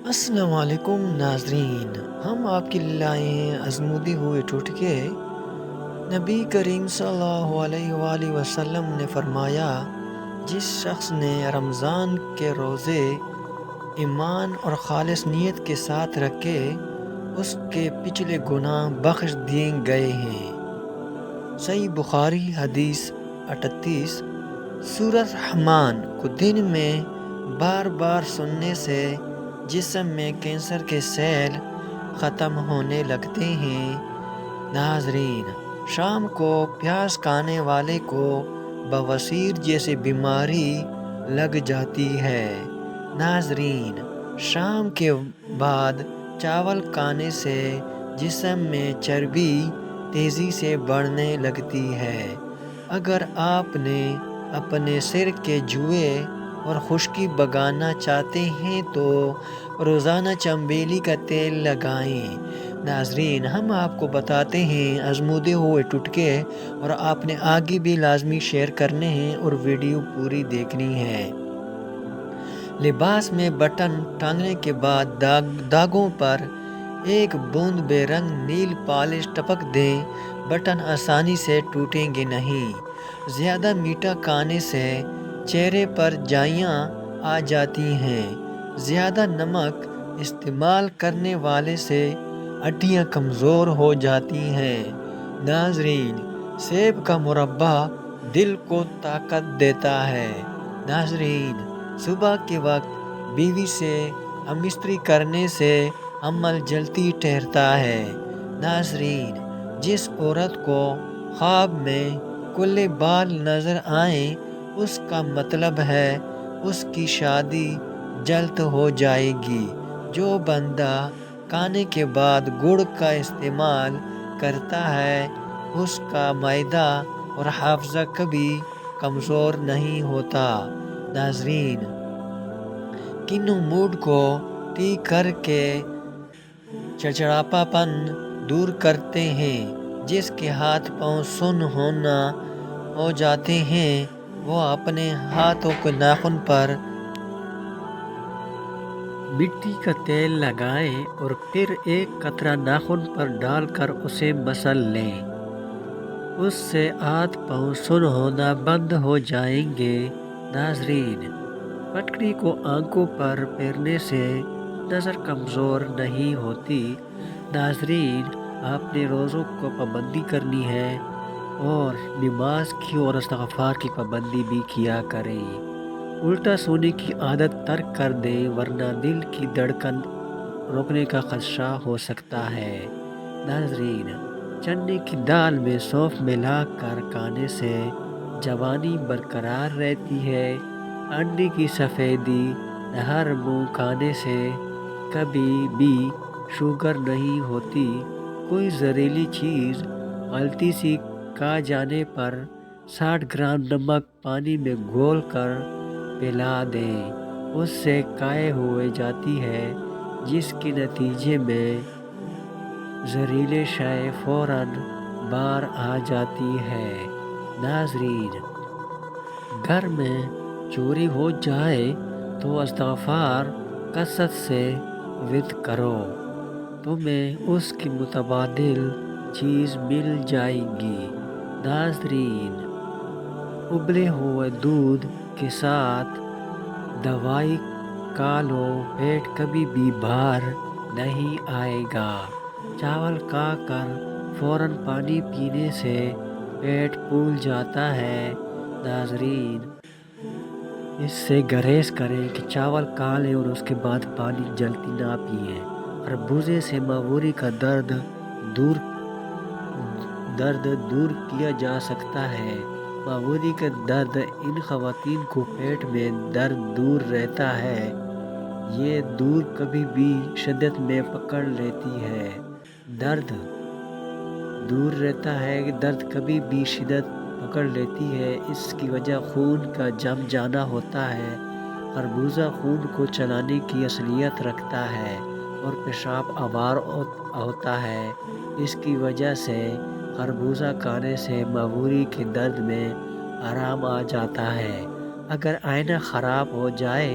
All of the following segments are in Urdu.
السلام علیکم ناظرین، ہم آپ کے لیے لائے ہیں ازمودے ہوئے ٹوٹکے۔ نبی کریم صلی اللہ علیہ وآلہ وسلم نے فرمایا، جس شخص نے رمضان کے روزے ایمان اور خالص نیت کے ساتھ رکھے، اس کے پچھلے گناہ بخش دیے گئے ہیں۔ صحیح بخاری حدیث 38۔ سورۃ رحمان کو دن میں بار بار سننے سے جسم میں کینسر کے سیل ختم ہونے لگتے ہیں۔ ناظرین، شام کو پیاز کھانے والے کو بواسیر جیسی بیماری لگ جاتی ہے۔ ناظرین، شام کے بعد چاول کھانے سے جسم میں چربی تیزی سے بڑھنے لگتی ہے۔ اگر آپ نے اپنے سر کے جوئے اور خشکی بھگانا چاہتے ہیں تو روزانہ چنبیلی کا تیل لگائیں۔ ناظرین، ہم آپ کو بتاتے ہیں ازمودے ہوئے ٹوٹکے، اور آپ نے آگے بھی لازمی شیئر کرنے ہیں اور ویڈیو پوری دیکھنی ہے۔ لباس میں بٹن ٹانگنے کے بعد داغوں پر ایک بوند بے رنگ نیل پالش ٹپک دیں، بٹن آسانی سے ٹوٹیں گے نہیں۔ زیادہ میٹھا کھانے سے چہرے پر جائیاں آ جاتی ہیں۔ زیادہ نمک استعمال کرنے والے سے ہڈیاں کمزور ہو جاتی ہیں۔ ناظرین، سیب کا مربا دل کو طاقت دیتا ہے۔ ناظرین، صبح کے وقت بیوی سے ہم استری کرنے سے عمل جلدی ٹھہرتا ہے۔ ناظرین، جس عورت کو خواب میں کھلے بال نظر آئیں، اس کا مطلب ہے اس کی شادی جلد ہو جائے گی۔ جو بندہ کھانے کے بعد گڑ کا استعمال کرتا ہے، اس کا معدہ اور حافظہ کبھی کمزور نہیں ہوتا۔ ناظرین، کنوں موڈ کو ٹھیک کر کے چڑچڑاپن دور کرتے ہیں۔ جس کے ہاتھ پاؤں سن ہو جاتے ہیں، وہ اپنے ہاتھوں کے ناخن پر مٹی کا تیل لگائیں اور پھر ایک قطرہ ناخن پر ڈال کر اسے مسل لیں۔ اس سے ہاتھ پاؤں سن ہونا بند ہو جائیں گے۔ ناظرین، پٹکڑی کو آنکھوں پر پھیرنے سے نظر کمزور نہیں ہوتی۔ ناظرین، آپ نے روزوں کو پابندی کرنی ہے اور نماز کی اور استغفار کی پابندی بھی کیا کریں۔ الٹا سونے کی عادت ترک کر دیں، ورنہ دل کی دھڑکن روکنے کا خدشہ ہو سکتا ہے۔ ناظرین، چنے کی دال میں سونف ملا کر کھانے سے جوانی برقرار رہتی ہے۔ انڈے کی سفیدی ہر منہ کھانے سے کبھی بھی شوگر نہیں ہوتی۔ کوئی زہریلی چیز غلطی سے کھا جانے پر 60 گرام نمک پانی میں گھول کر پلا دیں، اس سے قائع ہو جاتی ہے، جس کے نتیجے میں زہریلی شے فوراً باہر آ جاتی ہے۔ ناظرین، گھر میں چوری ہو جائے تو استغفار کثرت سے ورد کرو، تمہیں اس کی متبادل چیز مل جائے گی۔ ناظرین، ابلے ہوئے دودھ کے ساتھ دوائی کھا لو، پیٹ کبھی بھی باہر نہیں آئے گا۔ چاول کھا کر فوراً پانی پینے سے پیٹ پھول جاتا ہے۔ ناظرین، اس سے گریز کریں کہ چاول کھا لیں اور اس کے بعد پانی جلدی نہ پئیں۔ خربوزے سے معوری کا درد دور کیا جا سکتا ہے۔ معوری کا درد ان خواتین کو پیٹ میں درد دور رہتا ہے، یہ دور کبھی بھی شدت میں پکڑ لیتی ہے۔ درد دور رہتا ہے، درد کبھی بھی شدت پکڑ لیتی ہے، اس کی وجہ خون کا جم جانا ہوتا ہے۔ خربوزہ خون کو چلانے کی اصلیت رکھتا ہے اور پیشاب آور ہوتا ہے، اس کی وجہ سے خربوزہ کھانے سے معوری کے درد میں آرام آ جاتا ہے۔ اگر آئینہ خراب ہو جائے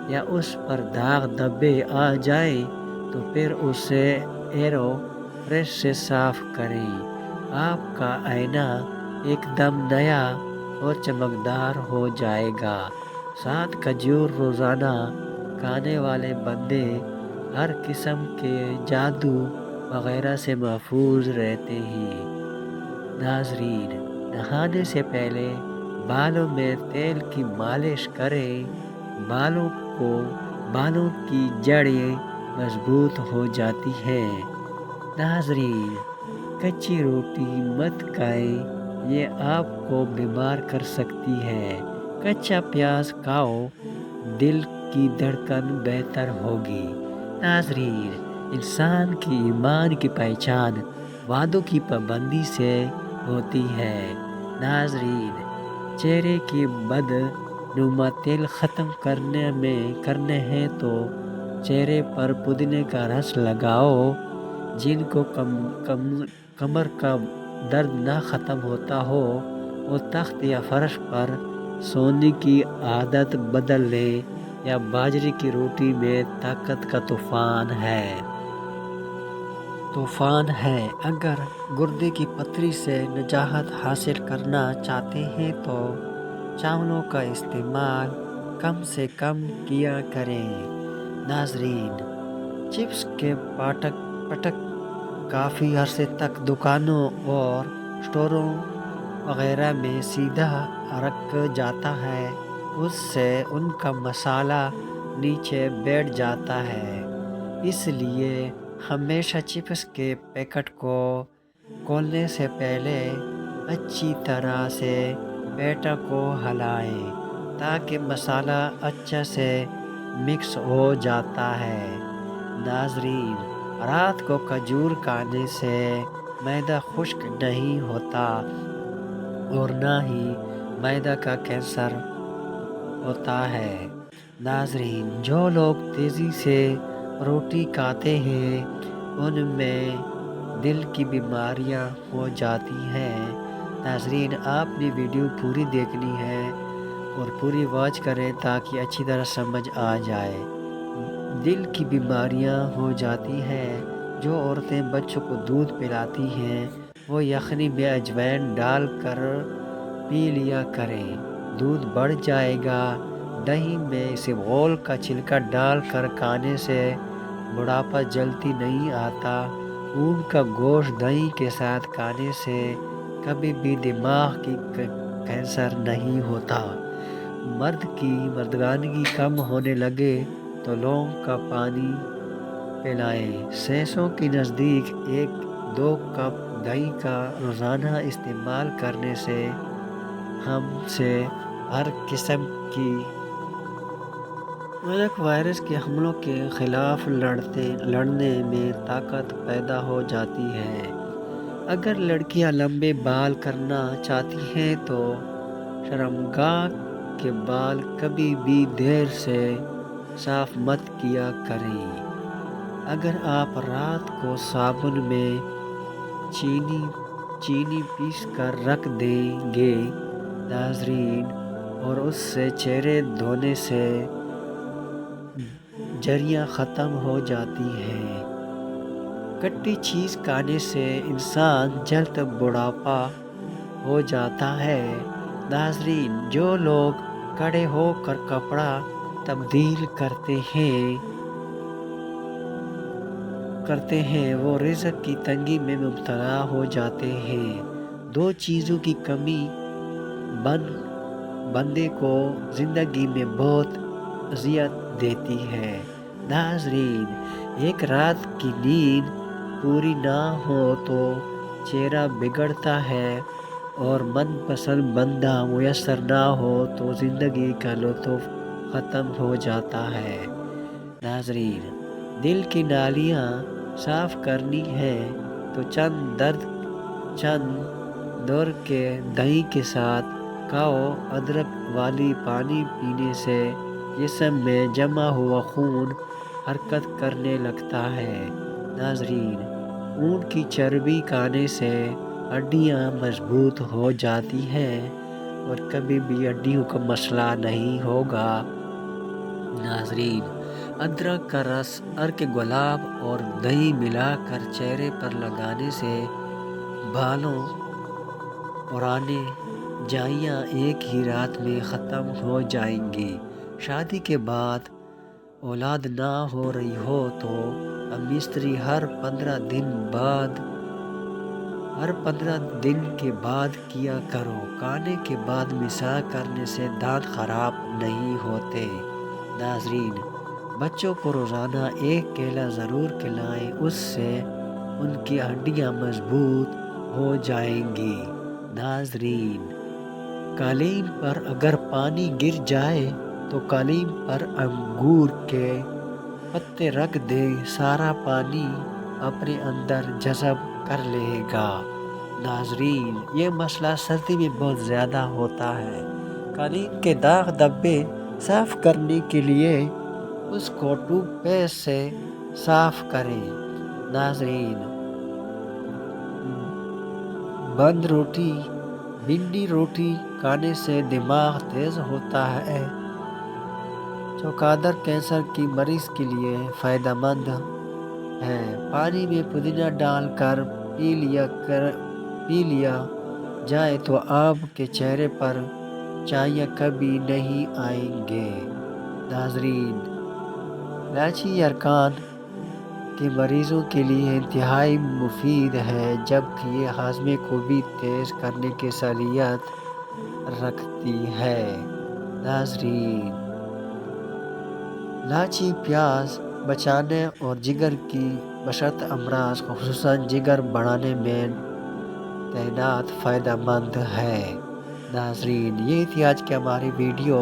یا اس پر داغ دھبے آ جائیں تو پھر اسے ایرو فریش سے صاف کریں۔ آپ کا آئینہ ایک دم نیا اور چمکدار ہو جائے گا۔ 7 کھجور روزانہ کھانے والے بندے ہر قسم کے جادو وغیرہ سے محفوظ رہتے ہیں۔ ناظرین، نہانے سے پہلے بالوں میں تیل کی مالش کریں۔ بالوں کی جڑیں مضبوط ہو جاتی ہیں۔ ناظرین، کچی روٹی مت کھائیں، یہ آپ کو بیمار کر سکتی ہے۔ کچا پیاز کھاؤ، دل کی دھڑکن بہتر ہوگی۔ ناظرین، انسان کی ایمان کی پہچان وعدوں کی پابندی سے ہوتی ہے۔ ناظرین، چہرے کی بد نما تیل ختم کرنے ہیں تو چہرے پر پودینے کا رس لگاؤ۔ جن کو کمر کا درد نہ ختم ہوتا ہو وہ تخت یا فرش پر سونے کی عادت بدل لیں، یا باجرے کی روٹی میں طاقت کا طوفان ہے۔ اگر گردے کی پتھری سے نجات حاصل کرنا چاہتے ہیں تو چاولوں کا استعمال کم سے کم کیا کریں۔ ناظرین، چپس کے پاکٹ کافی عرصے تک دکانوں اور اسٹوروں وغیرہ میں سیدھا رکھ جاتا ہے، اس سے ان کا مسالہ نیچے بیٹھ جاتا ہے۔ اس لیے ہمیشہ چپس کے پیکٹ کو کھولنے سے پہلے اچھی طرح سے پیٹا کو ہلائیں تاکہ مسالہ اچھا سے مکس ہو جاتا ہے۔ ناظرین، رات کو کھجور کھانے سے معدہ خشک نہیں ہوتا اور نہ ہی معدہ کا کینسر ہوتا ہے۔ ناظرین، جو لوگ تیزی سے روٹی کھاتے ہیں ان میں دل کی بیماریاں ہو جاتی ہیں۔ ناظرین، آپ نے ویڈیو پوری دیکھنی ہے اور پوری واچ کریں تاکہ اچھی طرح سمجھ آ جائے۔ دل کی بیماریاں ہو جاتی ہیں۔ جو عورتیں بچوں کو دودھ پلاتی ہیں وہ یخنی میں اجوائن ڈال کر پی لیا کریں، دودھ بڑھ جائے گا۔ دہی میں اسبغول کا چھلکا ڈال کر کھانے سے بڑھاپا جلدی نہیں آتا۔ اونٹ کا گوشت دہی کے ساتھ کھانے سے کبھی بھی دماغ کی کینسر نہیں ہوتا۔ مرد کی مردانگی کم ہونے لگے تو لونگ کا پانی پلائیں۔ سینسوں کے نزدیک 1-2 کپ دہی کا روزانہ استعمال کرنے سے ہم سے ہر قسم کی وائرس کے حملوں کے خلاف لڑنے میں طاقت پیدا ہو جاتی ہے۔ اگر لڑکیاں لمبے بال کرنا چاہتی ہیں تو شرمگاہ کے بال کبھی بھی دیر سے صاف مت کیا کریں۔ اگر آپ رات کو صابن میں چینی پیس کر رکھ دیں گے ناظرین، اور اس سے چہرے دھونے سے جھریاں ختم ہو جاتی ہیں۔ کھٹی چیز کھانے سے انسان جلد بڑھاپا ہو جاتا ہے۔ ناظرین، جو لوگ کھڑے ہو کر کپڑا تبدیل کرتے ہیں وہ رزق کی تنگی میں مبتلا ہو جاتے ہیں۔ 2 چیزوں کی کمی بندے کو زندگی میں بہت اذیت دیتی ہے۔ ناظرین، ایک رات کی نیند پوری نہ ہو تو چہرہ بگڑتا ہے اور من پسند بندہ میسر نہ ہو تو زندگی کا لطف ختم ہو جاتا ہے۔ ناظرین، دل کی نالیاں صاف کرنی ہے تو چند دور کے دہی کے ساتھ کھاؤ۔ ادرک والی پانی پینے سے جسم میں جمع ہوا خون حرکت کرنے لگتا ہے۔ ناظرین، اونٹ کی چربی کھانے سے ہڈیاں مضبوط ہو جاتی ہیں اور کبھی بھی ہڈیوں کا مسئلہ نہیں ہوگا۔ ناظرین، ادرک کا رس، عرق گلاب اور دہی ملا کر چہرے پر لگانے سے بالوں پرانے جائیاں ایک ہی رات میں ختم ہو جائیں گی۔ شادی کے بعد اولاد نہ ہو رہی ہو تو مستری ہر 15 دن کے بعد کیا کرو۔ کھانے کے بعد مسواک کرنے سے دانت خراب نہیں ہوتے۔ ناظرین، بچوں کو روزانہ ایک کیلا ضرور کھلائیں، اس سے ان کی ہڈیاں مضبوط ہو جائیں گی۔ ناظرین، قالین پر اگر پانی گر جائے تو قالین پر انگور کے پتے رکھ دیں، سارا پانی اپنے اندر جذب کر لے گا۔ ناظرین، یہ مسئلہ سردی میں بہت زیادہ ہوتا ہے۔ قالین کے داغ دھبے صاف کرنے کے لیے اس کو ٹوتھ پیسٹ سے صاف کریں۔ ناظرین، بھنڈی روٹی کھانے سے دماغ تیز ہوتا ہے، چوکادر کینسر کی مریض کے لیے فائدہ مند ہے۔ پانی میں پودینہ ڈال کر پی لیا جائے تو آپ کے چہرے پر چائیاں کبھی نہیں آئیں گے۔ ناظرین، الائچی یرقان کے مریضوں کے لیے انتہائی مفید ہے، جبکہ یہ ہاضمے کو بھی تیز کرنے کی صلاحیت رکھتی ہے۔ ناظرین، الائچی پیاس بچانے اور جگر کی مشرط امراض خصوصاً جگر بڑھانے میں نہایت فائدہ مند ہے۔ ناظرین، یہ تھی آج کی ہماری ویڈیو۔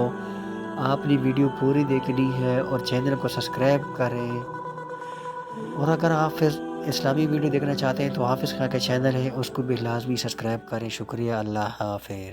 آپ نے ویڈیو پوری دیکھنی ہے اور چینل کو سبسکرائب کریں، اور اگر آپ اسلامی ویڈیو دیکھنا چاہتے ہیں تو حافظ خان کا چینل ہے، اس کو بھی لازمی سبسکرائب کریں۔ شکریہ، اللہ حافظ۔